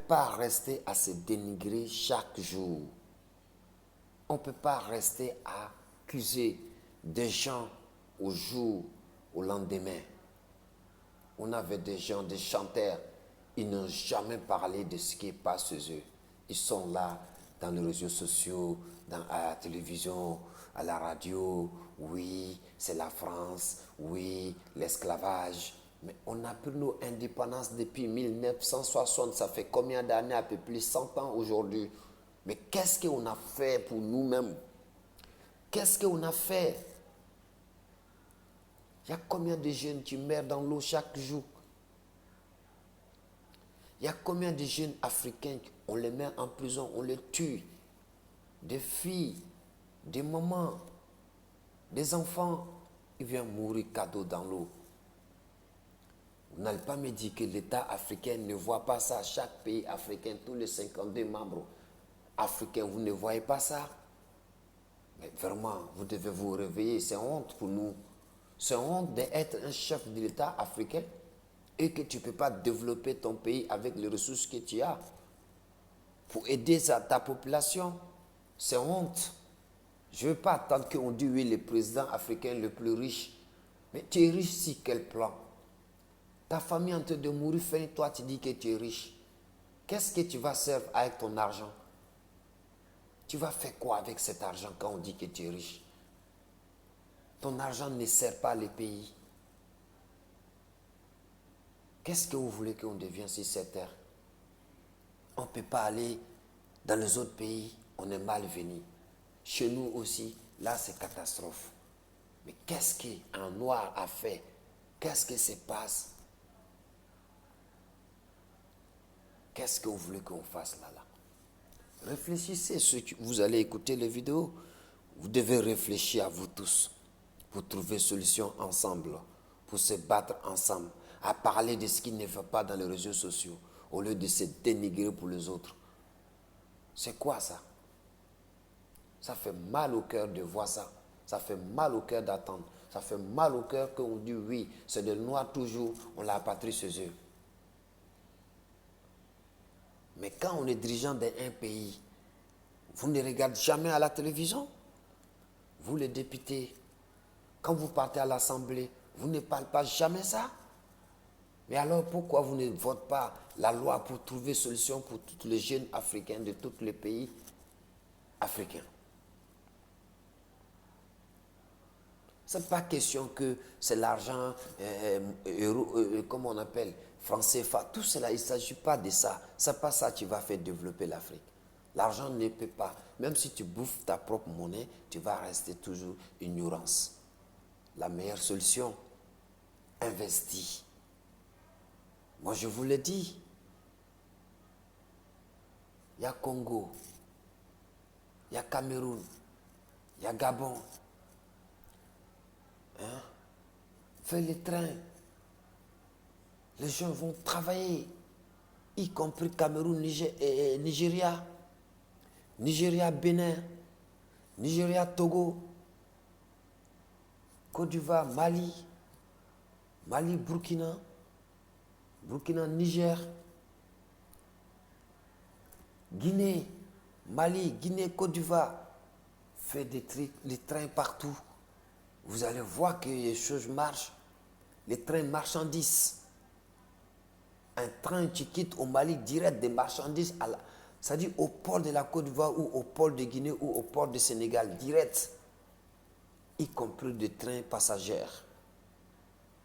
pas rester à se dénigrer chaque jour. On ne peut pas rester à accuser des gens au jour, au lendemain. On avait des gens, des chanteurs, ils n'ont jamais parlé de ce qui passe chez eux. Ils sont là dans les réseaux sociaux, à la télévision, à la radio. Oui, c'est la France. Oui, l'esclavage. Mais on a pris nos indépendances depuis 1960. Ça fait combien d'années? À peu près 100 ans aujourd'hui. Mais qu'est-ce qu'on a fait pour nous-mêmes? Qu'est-ce qu'on a fait? Il y a combien de jeunes qui meurent dans l'eau chaque jour? Il y a combien de jeunes africains, on les met en prison, on les tue? Des filles, des mamans, des enfants, ils viennent mourir cadeau dans l'eau. Vous n'allez pas me dire que l'État africain ne voit pas ça. Chaque pays africain, tous les 52 membres africains, vous ne voyez pas ça? Mais vraiment, vous devez vous réveiller. C'est honte pour nous. C'est honte d'être un chef de l'État africain et que tu ne peux pas développer ton pays avec les ressources que tu as pour aider ta population. C'est honte. Je ne veux pas attendre qu'on dise oui, le président africain le plus riche. Mais tu es riche si quel plan? Ta famille est en train de mourir faim, toi tu dis que tu es riche. Qu'est-ce que tu vas faire avec ton argent? Tu vas faire quoi avec cet argent quand on dit que tu es riche? Ton argent ne sert pas les pays. Qu'est-ce que vous voulez qu'on devienne sur cette terre? On ne peut pas aller dans les autres pays, on est mal venu. Chez nous aussi, là c'est catastrophe. Mais qu'est-ce qu'un noir a fait? Qu'est-ce qui se passe? Qu'est-ce que vous voulez qu'on fasse là? Réfléchissez, vous allez écouter les vidéos. Vous devez réfléchir à vous tous pour trouver solution ensemble, pour se battre ensemble, à parler de ce qui ne va pas dans les réseaux sociaux, au lieu de se dénigrer pour les autres. C'est quoi ça? Ça fait mal au cœur de voir ça. Ça fait mal au cœur d'attendre. Ça fait mal au cœur qu'on dit oui, c'est des noirs toujours, on l'a patrie chez eux. Mais quand on est dirigeant d'un pays, vous ne regardez jamais à la télévision. Vous les députés, quand vous partez à l'Assemblée, vous ne parlez pas jamais ça. Mais alors pourquoi vous ne votez pas la loi pour trouver solution pour tous les jeunes africains de tous les pays africains? Ce n'est pas question que c'est l'argent, comment on appelle, franc CFA, tout cela, il ne s'agit pas de ça. Ce n'est pas ça qui va faire développer l'Afrique. L'argent ne peut pas, même si tu bouffes ta propre monnaie, tu vas rester toujours ignorance. La meilleure solution, investis. Moi, je vous le dis. Il y a Congo, il y a Cameroun, il y a Gabon. Fais les trains. Les gens vont travailler, y compris Cameroun, Nigeria, Bénin, Nigeria, Togo, Côte d'Ivoire, Mali, Burkina, Niger, Guinée, Mali, Guinée, Côte d'Ivoire. Faites des trains partout. Vous allez voir que les choses marchent. Les trains marchandises. Un train qui quitte au Mali direct des marchandises, c'est-à-dire au port de la Côte d'Ivoire ou au port de Guinée ou au port du Sénégal, direct. Y compris des trains passagers.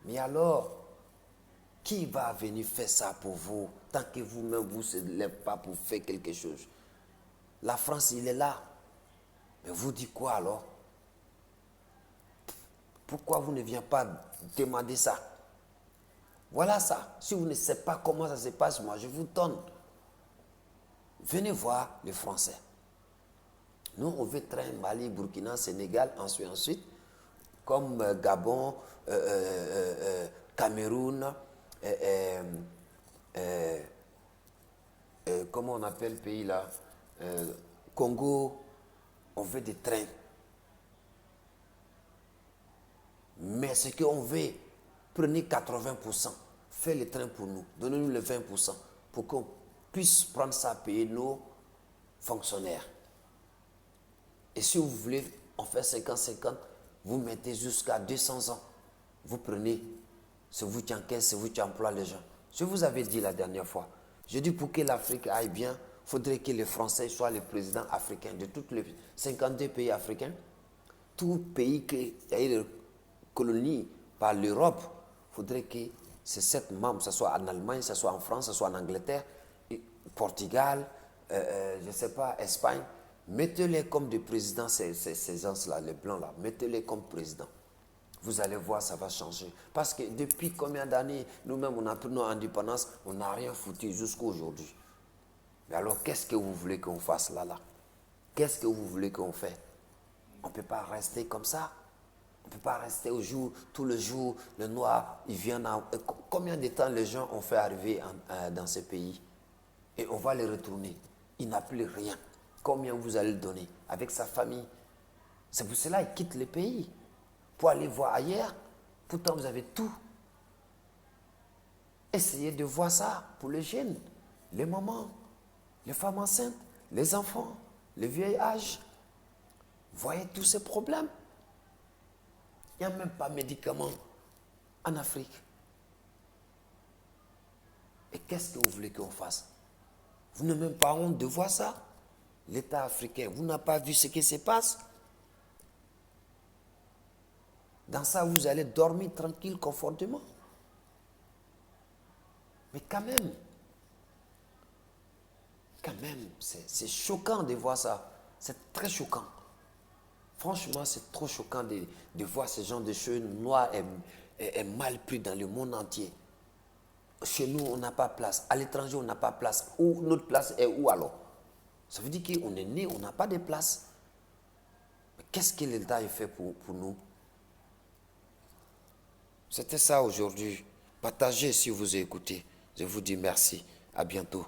Mais alors, qui va venir faire ça pour vous tant que vous-même vous ne vous lèvez pas pour faire quelque chose? La France, il est là. Mais vous dites quoi alors? Pourquoi vous ne venez pas demander ça? Voilà ça. Si vous ne savez pas comment ça se passe, moi je vous donne. Venez voir les Français. Nous, on veut train Mali, Burkina, Sénégal, ensuite, comme Gabon, Cameroun, comment on appelle le pays là, Congo, on veut des trains. Mais ce qu'on veut, prenez 80%, faites les trains pour nous, donnez-nous les 20% pour qu'on puisse prendre ça, payer nos fonctionnaires. Et si vous voulez, on fait 50-50, vous mettez jusqu'à 200 ans. Vous prenez, c'est vous qui encaissez, c'est vous qui emploie les gens. Je vous avais dit la dernière fois, je dis pour que l'Afrique aille bien, il faudrait que les Français soient les présidents africains de tous les 52 pays africains. Tout pays qui a été colonisé par l'Europe, il faudrait que ces 7 membres, que ce soit en Allemagne, que ce soit en France, que ce soit en Angleterre, Portugal, je ne sais pas, Espagne, mettez-les comme des présidents, ces gens-là, les blancs-là, mettez-les comme présidents. Vous allez voir, ça va changer. Parce que depuis combien d'années, nous-mêmes, on a pris nos indépendances, on n'a rien foutu jusqu'à aujourd'hui. Mais alors, qu'est-ce que vous voulez qu'on fasse là? Qu'est-ce que vous voulez qu'on fasse? On ne peut pas rester comme ça. On ne peut pas rester au jour, tout le jour, le noir, il vient. Combien de temps les gens ont fait arriver dans ce pays? Et on va les retourner. Il n'a plus rien. Combien vous allez le donner? Avec sa famille. C'est pour cela qu'il quitte le pays. Pour aller voir ailleurs. Pourtant, vous avez tout. Essayez de voir ça pour les jeunes, les mamans, les femmes enceintes, les enfants, les vieilles âges. Voyez tous ces problèmes. Il n'y a même pas de médicaments en Afrique. Et qu'est-ce que vous voulez qu'on fasse? Vous n'avez même pas honte de voir ça? L'État africain, vous n'avez pas vu ce qui se passe? Dans ça, vous allez dormir tranquille, confortablement. Mais quand même, c'est choquant de voir ça. C'est très choquant. Franchement, c'est trop choquant de voir ce genre de choses noires et mal pris dans le monde entier. Chez nous, on n'a pas place. À l'étranger, on n'a pas place. Où notre place est où alors? Ça veut dire qu'on est né, on n'a pas de place. Mais qu'est-ce que l'État a fait pour nous? C'était ça aujourd'hui. Partagez si vous écoutez. Je vous dis merci. À bientôt.